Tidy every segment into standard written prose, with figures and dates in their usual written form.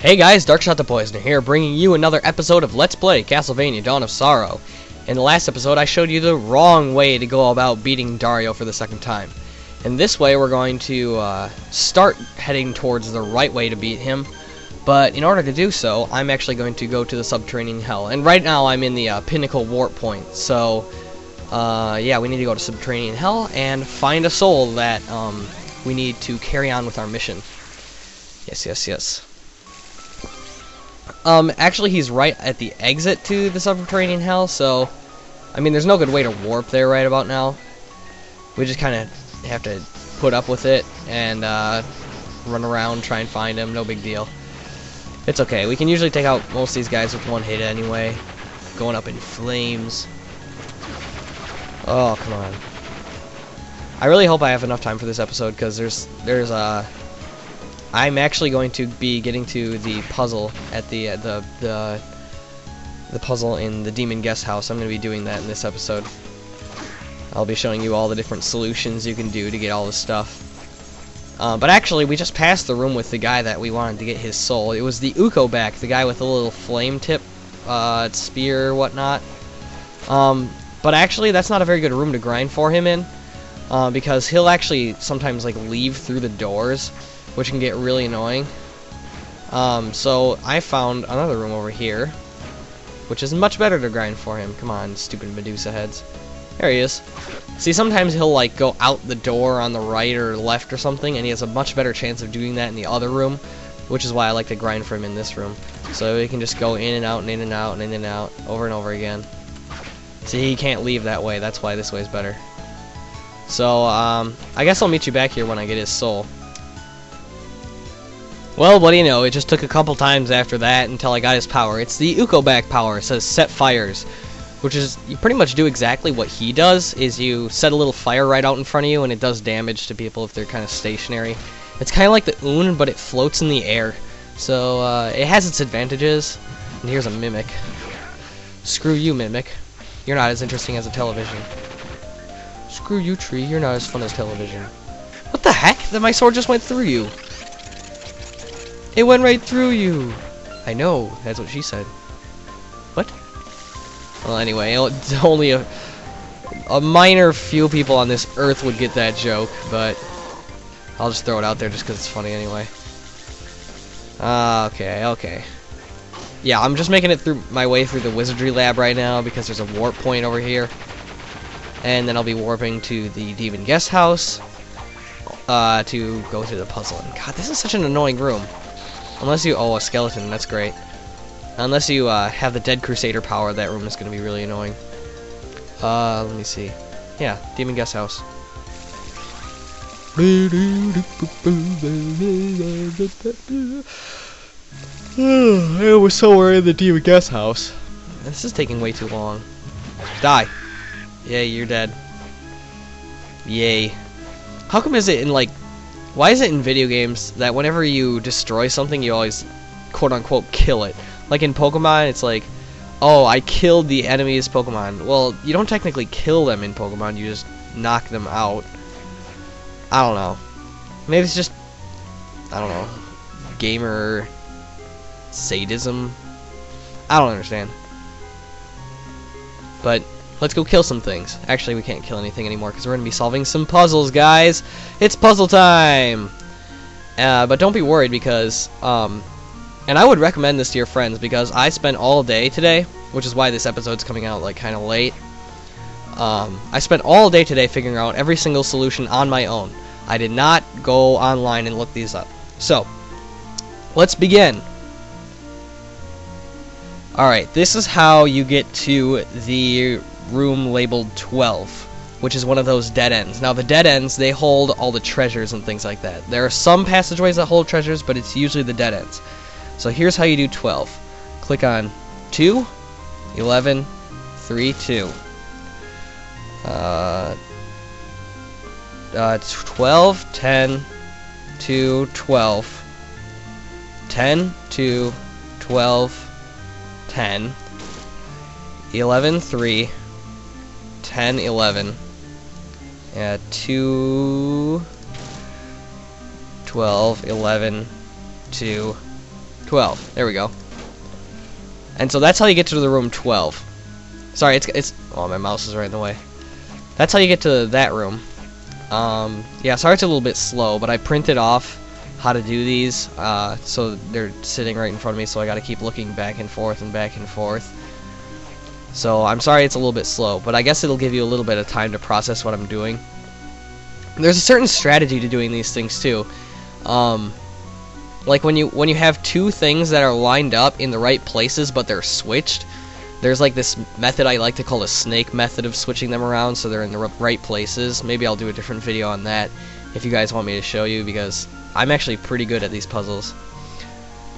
Hey guys, Darkshot here, bringing you another episode of Let's Play Castlevania Dawn of Sorrow. In the last episode, I showed you the wrong way to go about beating Dario for the second time. And this way, we're going to start heading towards the right way to beat him. But in order to do so, I'm actually going to go to the subterranean hell. And right now, I'm in the pinnacle warp point. So, yeah, we need to go to subterranean hell and find a soul that we need to carry on with our mission. Yes. Actually, he's right at the exit to the subterranean hell, so, I mean, there's no good way to warp there right about now. We just kind of have to put up with it and run around, try and find him, no big deal. It's okay, we can usually take out most of these guys with one hit anyway. Going up in flames. Oh, come on. I really hope I have enough time for this episode, because I'm actually going to be getting to the puzzle at the puzzle in the demon guest house. I'm going to be doing that in this episode. I'll be showing you all the different solutions you can do to get all this stuff. But actually, we just passed the room with the guy that we wanted to get his soul. It was the Uko back, the guy with the little flame tip spear or whatnot. But actually, that's not a very good room to grind for him in, because he'll actually sometimes like leave through the doors, which can get really annoying. So I found another room over here, which is much better to grind for him. Come on, stupid Medusa heads. There he is. See, sometimes he'll like go out the door on the right or left or something, and he has a much better chance of doing that in the other room, which is why I like to grind for him in this room. So he can just go in and out and in and out and in and out over and over again. See, he can't leave that way. That's why this way is better. So, I guess I'll meet you back here when I get his soul. Well, what do you know, it just took a couple times after that until I got his power. It's the Uko back power. It says set fires, which is, you pretty much do exactly what he does, is you set a little fire right out in front of you and it does damage to people if they're kind of stationary. It's kind of like the Un, but it floats in the air. So, it has its advantages. And here's a Mimic. Screw you, Mimic. You're not as interesting as a television. Screw you, Tree. You're not as fun as television. What the heck? Then my sword just went through you. It went right through you. I know. That's what she said. What? Well, anyway, only a minor few people on this earth would get that joke, but I'll just throw it out there just because it's funny anyway. Okay. Yeah, I'm just making it through my way through the Wizardry lab right now because there's a warp point over here. And then I'll be warping to the demon guest house to go through the puzzle. And God, this is such an annoying room. Unless you... Oh, a skeleton. That's great. Unless you have the Dead Crusader power, that room is going to be really annoying. Let me see. Yeah, demon guest house. I was somewhere in the demon guest house. This is taking way too long. Die. Yay, you're dead. Yay. How come is it in, like... Why is it in video games that whenever you destroy something, you always, quote-unquote, kill it? Like in Pokemon, it's like, oh, I killed the enemy's Pokemon. Well, you don't technically kill them in Pokemon, you just knock them out. I don't know. Maybe it's just, I don't know, gamer sadism? I don't understand. But let's go kill some things. Actually, we can't kill anything anymore because we're going to be solving some puzzles, guys. It's puzzle time! But don't be worried because, and I would recommend this to your friends because I spent all day today, which is why this episode's coming out like kind of late. I spent all day today figuring out every single solution on my own. I did not go online and look these up. So, let's begin. Alright, this is how you get to the room labeled 12, which is one of those dead ends. Now, the dead ends, they hold all the treasures and things like that. There are some passageways that hold treasures, but it's usually the dead ends. So here's how you do 12. Click on 2, 11, 3, 2. 12, 10, 2, 12. 10, 2, 12, 10. 11, 3. 10, 11. 2, 12, 11, 2, 12. There we go. And so that's how you get to the room 12. Sorry, it's oh, my mouse is right in the way. That's how you get to that room. Yeah, sorry it's a little bit slow, but I printed off how to do these, so they're sitting right in front of me, so I gotta keep looking back and forth and back and forth. So I'm sorry it's a little bit slow, but I guess it'll give you a little bit of time to process what I'm doing. There's a certain strategy to doing these things too. Like when you have two things that are lined up in the right places but they're switched, there's like this method I like to call a snake method of switching them around so they're in the right places. Maybe I'll do a different video on that if you guys want me to show you, because I'm actually pretty good at these puzzles.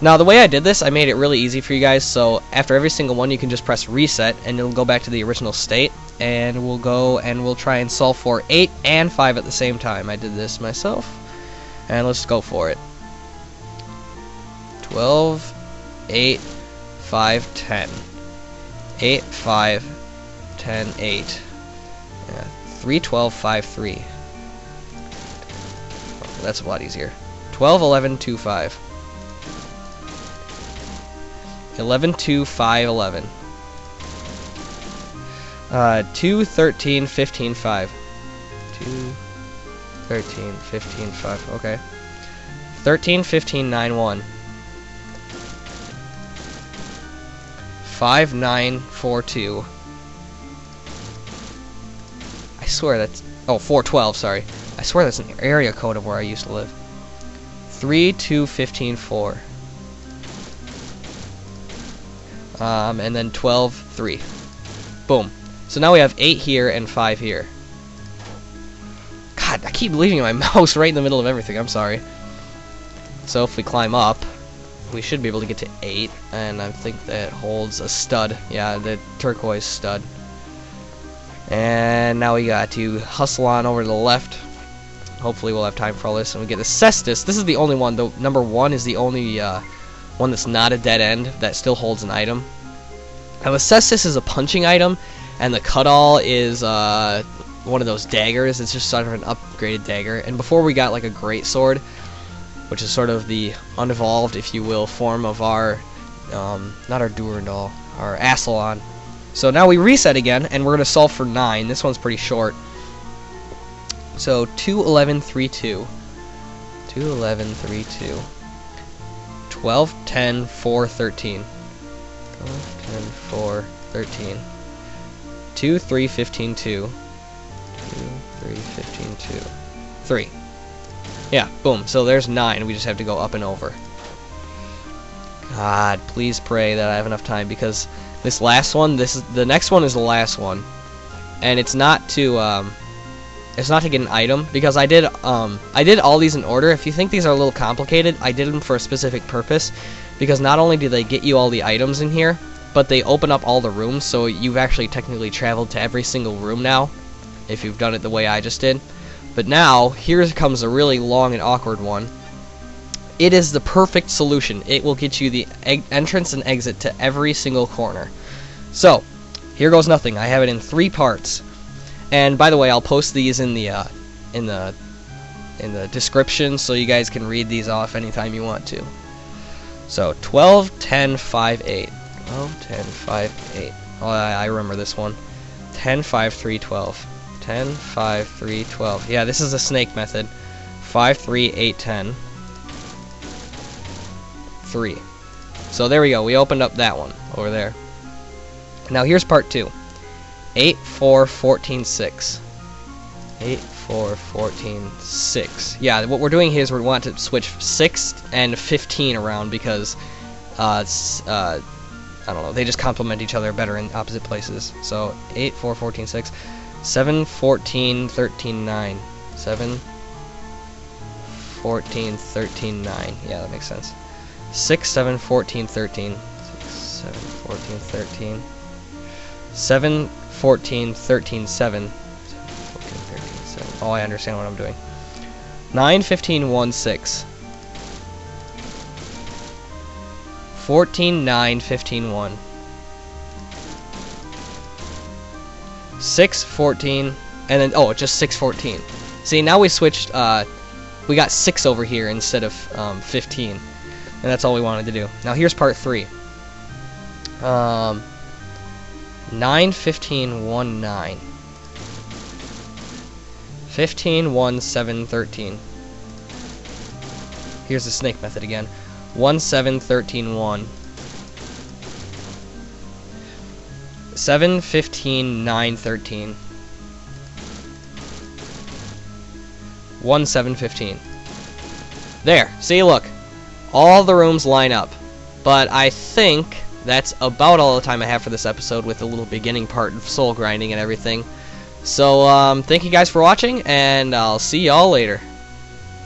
Now the way I did this, I made it really easy for you guys, so after every single one you can just press reset and it'll go back to the original state, and we'll go and we'll try and solve for 8 and 5 at the same time. I did this myself, and let's go for it. 12, 8, 5, 10. 8, 5, 10, 8. Yeah, 3, 12, 5, 3. Oh, that's a lot easier. 12, 11, 2, 5. 11, 2, 5, 11. 2, 13, 15, 5. 2, 13, 15, 5. Okay. 13, 15, 9, 1. 5, 9, 4, 2. I swear that's... Oh, 4, 12, sorry. I swear that's an area code of where I used to live. 3, 2, 15, 4. And then 12, 3. Boom. So now we have 8 here and 5 here. God, I keep leaving my mouse right in the middle of everything. I'm sorry. So if we climb up, we should be able to get to 8, and I think that holds a stud. Yeah, the turquoise stud. And now we got to hustle on over to the left. Hopefully we'll have time for all this, and we get the cestus. This is the only one, though. Number 1 is the only one that's not a dead end that still holds an item. Now the cestus is a punching item, and the cutall is one of those daggers. It's just sort of an upgraded dagger. And before we got like a great sword, which is sort of the unevolved, if you will, form of our, not our Durandal, our Assalon. So now we reset again, and we're going to solve for 9. This one's pretty short. So 2, 11, 3, 2. 2, 11, 3, 2. 12, 10, 4, 13. 12, 10, 4, 13. 2, 3, 15, 2. 2, 3, 15, 2. 3. Yeah, boom. So there's 9. We just have to go up and over. God, please pray that I have enough time, because this last one, the next one is the last one, and it's not to get an item, because I did all these in order. If you think these are a little complicated, I did them for a specific purpose, because not only do they get you all the items in here, but they open up all the rooms, so you've actually technically traveled to every single room now, if you've done it the way I just did. But now, here comes a really long and awkward one. It is the perfect solution. It will get you the entrance and exit to every single corner. So, here goes nothing. I have it in 3 parts. And by the way, I'll post these in the description, so you guys can read these off anytime you want to. So 12, 10, 5, 8. 12, 10, 5, 8. Oh, I remember this one. 10, 5, 3, 12. 10, 5, 3, 12. Yeah, this is a snake method. 5, 3, 8, 10. 3. So there we go. We opened up that one over there. Now here's part 2. 8, 4, 14, 6. 8, 4, 14, 6. Yeah, what we're doing here is we want to switch 6 and 15 around, because I don't know, they just complement each other better in opposite places. So 8, 4, 14, 6. 7, 14, 13, 9. 7, 14, 13, 9. Yeah, that makes sense. 6, 7, 14, 13. 6, 7, 14, 13. 7, 14, 13, 7. 7, 14, 13, 7. Oh, I understand what I'm doing. 9, 15, 1, 6. 14, 9, 15, 1. 6, 14, and then, oh, just 6, 14. See, now we switched, we got 6 over here instead of 15. And that's all we wanted to do. Now here's part 3. 9, 15, 1, 9. 15, 1, 7, 13. Here's the snake method again. 1, 7, 13, 1. 7, 15, 9, 13. 1, 7, 15. There. See, look. All the rooms line up. But I think that's about all the time I have for this episode, with a little beginning part of soul grinding and everything. So, thank you guys for watching, and I'll see y'all later.